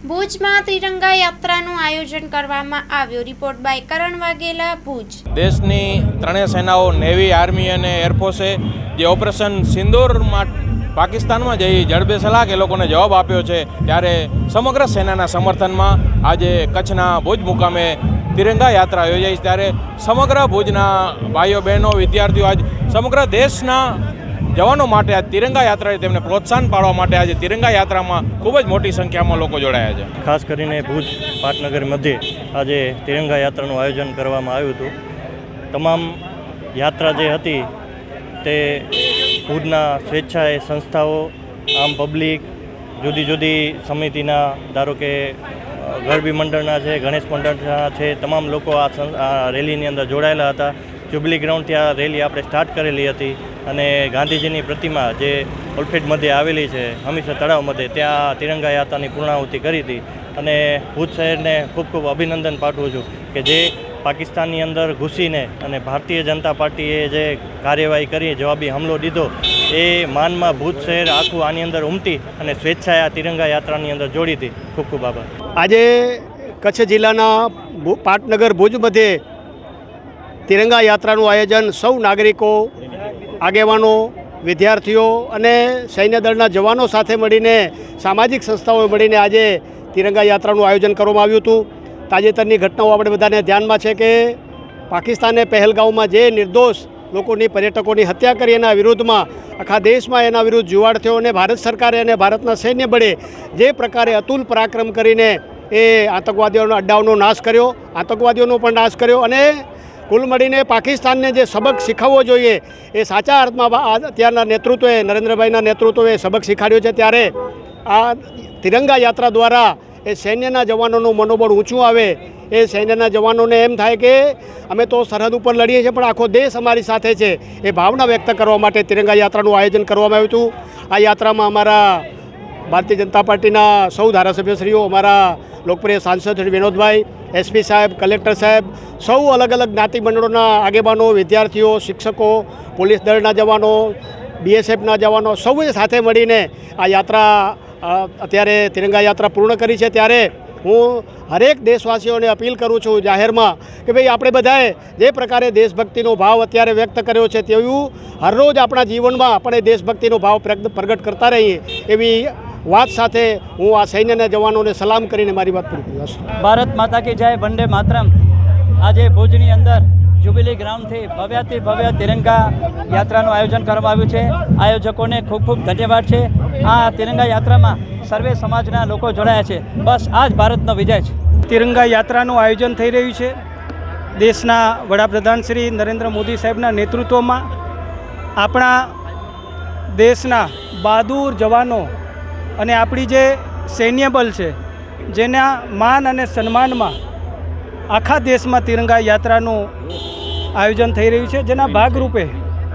ભુજમાં ત્રિરંગા યાત્રાનું આયોજન કરવામાં આવ્યું। રિપોર્ટ બાય કરણ વાઘેલા, ભુજ। દેશની ત્રણેય સેનાઓ નેવી, આર્મી અને એરફોર્સે જે ઓપરેશન સિંદૂરમાં પાકિસ્તાનમાં જઈ જડબેસલાક એ લોકોને જવાબ આપ્યો છે, ત્યારે સમગ્ર સેનાના સમર્થનમાં આજે કચ્છના ભુજ મુકામે તિરંગા યાત્રા યોજાઈ। ત્યારે સમગ્ર ભુજના ભાઈઓ બહેનો, વિદ્યાર્થીઓ આજ સમગ્ર દેશના જવાનો માટે આ તિરંગા યાત્રાએ તેમને પ્રોત્સાહન પાડવા માટે આજે તિરંગા યાત્રામાં ખૂબ જ મોટી સંખ્યામાં લોકો જોડાયા છે। ખાસ કરીને ભુજ પાટનગર મધ્યે આજે તિરંગા યાત્રાનું આયોજન કરવામાં આવ્યું હતું। તમામ યાત્રા જે હતી તે ભુજના સ્વેચ્છાએ સંસ્થાઓ, આમ પબ્લિક, જુદી જુદી સમિતિના, ધારો કે ગરબી મંડળના છે, ગણેશ મંડળના છે, તમામ લોકો આ રેલીની અંદર જોડાયેલા હતા। જ્યુબિલી ગ્રાઉન્ડથી આ રેલી આપણે સ્ટાર્ટ કરેલી હતી અને ગાંધીજીની પ્રતિમા જે ઓલફેડ મધ્યે આવેલી છે, હમીરસર તળાવ મધ્યે, ત્યાં તિરંગા યાત્રાની પૂર્ણાહુતિ કરી હતી। અને ભુજ શહેરને ખૂબ ખૂબ અભિનંદન પાઠવું છું કે જે પાકિસ્તાનની અંદર ઘૂસીને અને ભારતીય જનતા પાર્ટીએ જે કાર્યવાહી કરી, જવાબી હુમલો દીધો, એ માનમાં ભુજ શહેર આખું આની અંદર ઉમટી અને સ્વેચ્છાએ આ તિરંગા યાત્રાની અંદર જોડી હતી। ખૂબ ખૂબ આભાર। આજે કચ્છ જિલ્લાના પાટનગર ભુજ મધ્યે તિરંગા યાત્રાનું આયોજન સૌ નાગરિકો, આગેવાનો, વિદ્યાર્થીઓ અને સૈન્ય દળના જવાનો સાથે મળીને, સામાજિક સંસ્થાઓએ મળીને આજે તિરંગા યાત્રાનું આયોજન કરવામાં આવ્યું હતું। તાજેતરની ઘટનાઓ આપણે બધાને ધ્યાનમાં છે કે પાકિસ્તાને પહેલગામમાં જે નિર્દોષ લોકોની, પર્યટકોની હત્યા કરી, એના વિરુદ્ધમાં આખા દેશમાં એના વિરુદ્ધ જુવાળ થયો અને ભારત સરકારે અને ભારતના સૈન્ય બળે જે પ્રકારે અતુલ પરાક્રમ કરીને એ આતંકવાદીઓના અડ્ડાઓનો નાશ કર્યો, આતંકવાદીઓનો પણ નાશ કર્યો અને કુલ મળીને પાકિસ્તાનને જે સબક શીખવવો જોઈએ એ સાચા અર્થમાં અત્યારના નેતૃત્વએ, નરેન્દ્રભાઈના નેતૃત્વએ સબક શીખવાડ્યો છે। ત્યારે આ તિરંગા યાત્રા દ્વારા એ સૈન્યના જવાનોનું મનોબળ ઊંચું આવે, એ સૈન્યના જવાનોને એમ થાય કે અમે તો સરહદ ઉપર લડીએ છીએ પણ આખો દેશ અમારી સાથે છે, એ ભાવના વ્યક્ત કરવા માટે તિરંગા યાત્રાનું આયોજન કરવામાં આવ્યું હતું। આ યાત્રામાં અમારા ભારતીય જનતા પાર્ટીના સૌ ધારાસભ્યશ્રીઓ, અમારા લોકપ્રિય સાંસદ શ્રી વિનોદભાઈ, એસપી સાહેબ, કલેક્ટર સાહેબ, સૌ અલગ અલગ જ્ઞાતિ મંડળોના આગેવાનો, વિદ્યાર્થીઓ, શિક્ષકો, પોલીસ દળના જવાનો, બીએસએફના જવાનો, સૌએ સાથે મળીને આ યાત્રા અત્યારે તિરંગા યાત્રા પૂર્ણ કરી છે। ત્યારે હું હરેક દેશવાસીઓને અપીલ કરું છું જાહેરમાં કે ભાઈ આપણે બધાએ જે પ્રકારે દેશભક્તિનો ભાવ અત્યારે વ્યક્ત કર્યો છે તેવું હરરોજ આપણા જીવનમાં આપણે દેશભક્તિનો ભાવ પ્રગટ કરતા રહીએ, એવી વાત સાથે હું આ સૈન્યના જવાનોને સલામ કરીને મારી વાત પૂરી કરું છું। ભારત માતા કી જય, વંદે માતરમ। આજે ભુજની અંદર જ્યુબિલી ગ્રાઉન્ડથી ભવ્યાથી ભવ્ય તિરંગા યાત્રાનું આયોજન કરવામાં આવ્યું છે। આયોજકોને ખૂબ ખૂબ ધન્યવાદ છે। આ તિરંગા યાત્રામાં સર્વે સમાજના લોકો જોડાયા છે। બસ આ જ ભારતનો વિજય છે। તિરંગા યાત્રાનું આયોજન થઈ રહ્યું છે દેશના વડાપ્રધાન શ્રી નરેન્દ્ર મોદી સાહેબના નેતૃત્વમાં। આપણા દેશના બહાદુર જવાનો અને આપણી જે સૈન્ય બળ છે, જેના માન અને સન્માનમાં આખા દેશમાં તિરંગા યાત્રાનું આયોજન થઈ રહ્યું છે, જેના ભાગરૂપે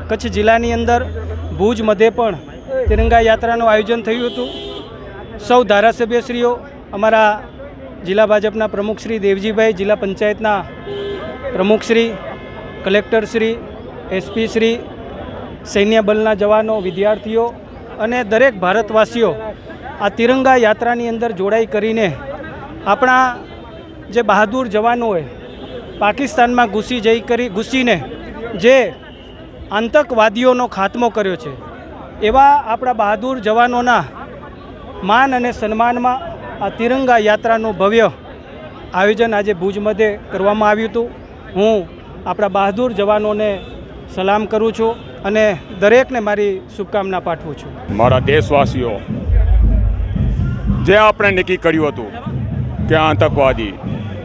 કચ્છ જિલ્લાની અંદર ભુજ મધ્યે પણ તિરંગા યાત્રાનું આયોજન થયું હતું। સૌ ધારાસભ્યશ્રીઓ, અમારા જિલ્લા ભાજપના પ્રમુખશ્રી દેવજીભાઈ, જિલ્લા પંચાયતના પ્રમુખશ્રી, કલેક્ટરશ્રી, એસપીશ્રી, સૈન્ય બળના જવાનો, વિદ્યાર્થીઓ અને દરેક ભારતવાસીઓ આ તિરંગા યાત્રાની અંદર જોડાઈ કરીને આપણા જે બહાદુર જવાનોએ પાકિસ્તાનમાં ઘૂસીને જે આતંકવાદીઓનો ખાત્મો કર્યો છે, એવા આપણા બહાદુર જવાનોના માન અને સન્માનમાં આ તિરંગા યાત્રાનું ભવ્ય આયોજન આજે ભુજ મધ્યે કરવામાં આવ્યું હતું। હું આપણા બહાદુર જવાનોને સલામ કરું છું અને દરેકને મારી શુભકામના પાઠવું છું। મારા દેશવાસીઓ, જે આપણે નક્કી કર્યું હતું કે આતંકવાદી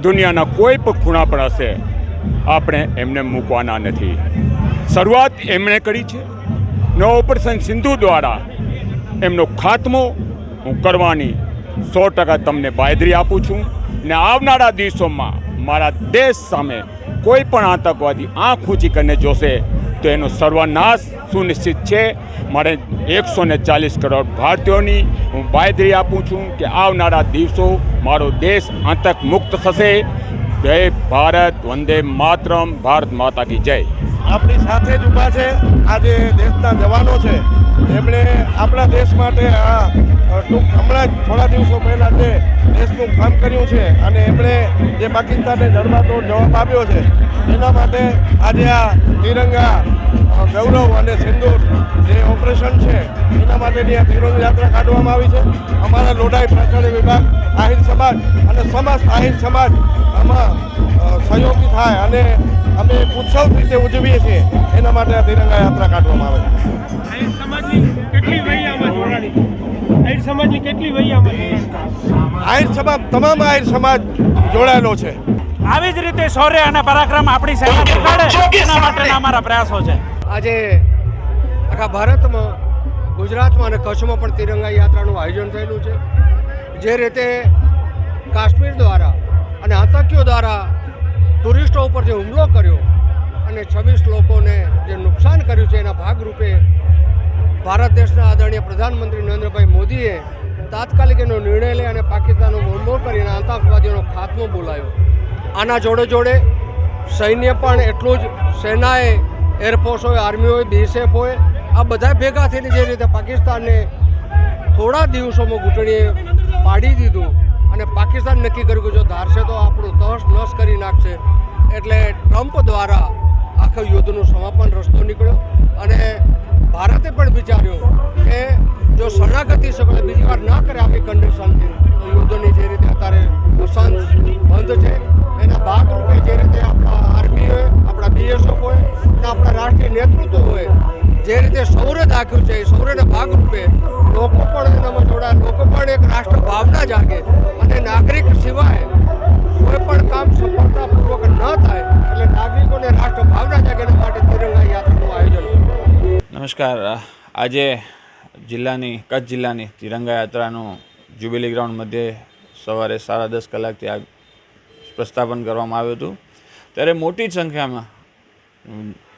દુનિયાના કોઈ પણ ખૂણા પર હશે, આપણે એમને મૂકવાના નથી। શરૂઆત એમણે કરી છે ને ઓપરેશન સિંધુ દ્વારા એમનો ખાત્મો હું કરવાની 100% તમને બાંયધરી આપું છું ને આવનારા દિવસોમાં મારા દેશ સામે કોઈ પણ આતંકવાદી આંખ ઊંચી કરીને જોશે તો એનો સર્વનાશ સુનિશ્ચિત છે। મારે 140 કરોડ ભારતીયોની હું બાંયધરી આપું છું કે આવનારા દિવસો મારો દેશ આતંક મુક્ત થશે। જય ભારત, વંદે માતરમ, ભારત માતા કી જય। આપણી સાથે જ ઊભા છે આજે દેશના જવાનો છે, એમણે આપણા દેશ માટે હમણાં જ થોડા દિવસો પહેલાં જે દેશનું કામ કર્યું છે અને એમણે જે પાકિસ્તાનને જડબાતોડ જવાબ આપ્યો છે એના માટે આજે આ તિરંગા ગૌરવ અને સિંદૂર જે ઓપરેશન છે એના માટેની આ તિરંગા યાત્રા કાઢવામાં આવી છે. અમારા લોઢાઈ પ્રાથમિક વિભાગ, આહિર સમાજ અને સમસ્ત આહિર સમાજ આમાં સહયોગી થાય અને અમે ઉત્સવ રીતે ઉજવીએ છીએ એના માટે આ તિરંગા યાત્રા કાઢવામાં આવે છે. આહિર સમાજની કેટલી વહી આમાં જોડાણી? આહિર સમાજની કેટલી વહી આમાં જોડાણી? આહિર સમાજ, તમામ આહિર સમાજ જોડાયેલો છે. આવી જ રીતે શૌર્ય અને પરાક્રમ આપણી સેના દેખાડે એના માટેના અમારા પ્રયાસો છે. આજે આખા ભારતમાં, ગુજરાતમાં અને કચ્છમાં પણ તિરંગા યાત્રાનું આયોજન થયેલું છે. જે રીતે કાશ્મીર દ્વારા અને આતંકીઓ દ્વારા ટુરિસ્ટો ઉપર જે હુમલો કર્યો અને 26 લોકોને જે નુકસાન કર્યું છે એના ભાગરૂપે ભારત દેશના આદરણીય પ્રધાનમંત્રી નરેન્દ્રભાઈ મોદીએ તાત્કાલિક એનો નિર્ણય લઈ અને પાકિસ્તાનનો હુમલો કરીને આતંકવાદીઓનો ખાત્મો બોલાયો. આના જોડે જોડે સૈન્ય પણ એટલું જ, સેનાએ, એરફોર્સ હોય, આર્મી હોય, BSF હોય, આ બધા ભેગા થઈને જે રીતે પાકિસ્તાનને થોડા દિવસોમાં ઘૂંટણીએ પાડી દીધું અને પાકિસ્તાન નક્કી કર્યું કે જો ધારશે તો આપણું તહસ નસ કરી નાખશે, એટલે ટ્રમ્પ દ્વારા આખા યુદ્ધનું સમાપન રસ્તો નીકળ્યો અને ભારતે પણ વિચાર્યું કે જો શરણાગતિ સગળે બીજી વાર ના કરે આવી કન્ડિશનથી તો યુદ્ધની જે રીતે અત્યારે અશાંત બંધ છે એના ભાગરૂપે જે રીતે આપણા આર્મી હોય, આપણા BSF હોય અને આપણા રાષ્ટ્રીય નેતૃત્વ હોય જે રીતે શૌર્ય દાખ્યું છે એ શૌર્યના ભાગરૂપે લોકો પણ એનામાં જોડાય, લોકો પણ એક રાષ્ટ્ર ભાવના જાગે અને નાગરિક સિવાય કોઈ પણ કામ સફળતાપૂર્વક ન થાય એટલે નાગરિકોને રાષ્ટ્ર ભાવના જાગે એના માટે તિરંગા યાત્રાનું આયોજન. નમસ્કાર. આજે કચ્છ જિલ્લાની તિરંગા યાત્રાનું જ્યુબિલી ગ્રાઉન્ડ મધ્યે સવારે 10:30 કલાકથી આ પ્રસ્થાપન કરવામાં આવ્યું હતું. ત્યારે મોટી સંખ્યામાં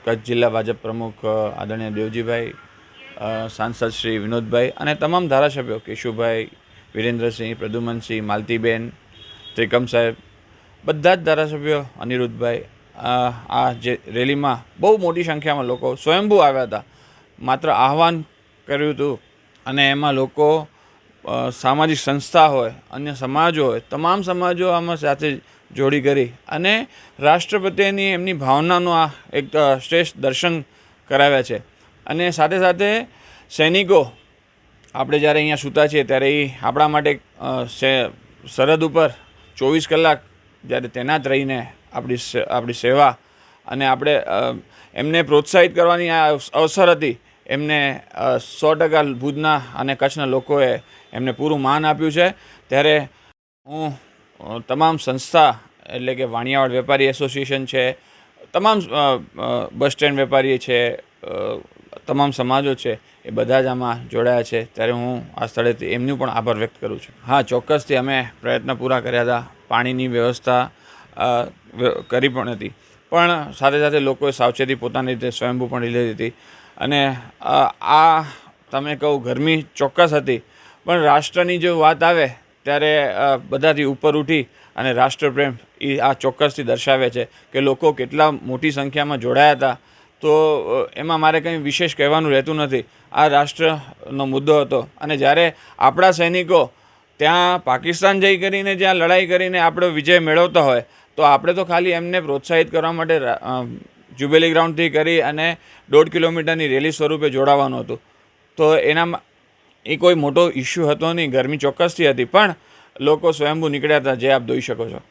કચ્છ જિલ્લા ભાજપ પ્રમુખ આદરણીય દેવજીભાઈ, સાંસદ શ્રી વિનોદભાઈ અને તમામ ધારાસભ્યો કેશુભાઈ, વિરેન્દ્રસિંહ, પ્રદ્યુમનસિંહ, માલતીબેન, ત્રિકમ સાહેબ, બધા જ ધારાસભ્યો, અનિરુદ્ધભાઈ, આ જે રેલીમાં બહુ મોટી સંખ્યામાં લોકો સ્વયંભૂ આવ્યા હતા. માત્ર આહવાન કર્યું હતું અને એમાં લોકો, સામાજિક સંસ્થા હોય, અન્ય સમાજો હોય, તમામ સમાજો આમાં સાથે જોડી કરી અને રાષ્ટ્રપતિની એમની ભાવનાનું આ એક શ્રેષ્ઠ દર્શન કરાવ્યા છે. અને સાથે સાથે સૈનિકો, આપણે જ્યારે અહીંયા સૂતા છીએ ત્યારે એ આપણા માટે સરહદ ઉપર 24 કલાક જ્યારે તૈનાત રહીને આપણી સેવા અને આપણે એમને પ્રોત્સાહિત કરવાની આ અવસર હતી. એમને 100% ભુજના અને કચ્છના લોકોએ એમને પૂરું માન આપ્યું છે. ત્યારે હું તમામ સંસ્થા, એટલે કે વાણિયાવાડ વેપારી એસોસિએશન છે, તમામ બસ સ્ટેન્ડ વેપારી છે, તમામ સમાજો છે, એ બધા જ આમાં જોડાયા છે. ત્યારે હું આ સ્થળેથી એમનું પણ આભાર વ્યક્ત કરું છું. હા, ચોક્કસથી અમે પ્રયત્ન પૂરા કર્યા હતા. પાણીની વ્યવસ્થા કરી પણ હતી, પણ સાથે સાથે લોકોએ સાવચેતી પોતાની રીતે સ્વયંભૂ પણ લીધી હતી. અને આ તમે કહું ગરમી ચોક્કસ હતી, પણ રાષ્ટ્રની જો વાત આવે ત્યારે બધાથી ઉપર ઉઠી અને રાષ્ટ્રપ્રેમ એ આ ચોક્કસથી દર્શાવે છે કે લોકો કેટલા મોટી સંખ્યામાં જોડાયા હતા. તો એમાં મારે કંઈ વિશેષ કહેવાનું રહેતું નથી. આ રાષ્ટ્રનો મુદ્દો હતો અને જ્યારે આપણા સૈનિકો ત્યાં પાકિસ્તાન જઈ કરીને જ્યાં લડાઈ કરીને આપણો વિજય મેળવતા હોય તો આપણે તો ખાલી એમને પ્રોત્સાહિત કરવા માટે જ્યુબિલી ગ્રાઉન્ડથી કરી અને 1.5 કિલોમીટરની રેલી સ્વરૂપે જોડાવાનું હતું. તો એનામાં એ કોઈ મોટો ઇસ્યુ હતો નહીં. ગરમી ચોક્કસથી હતી, પણ લોકો સ્વયંભૂ નીકળ્યા હતા, જે આપ જોઈ શકો છો.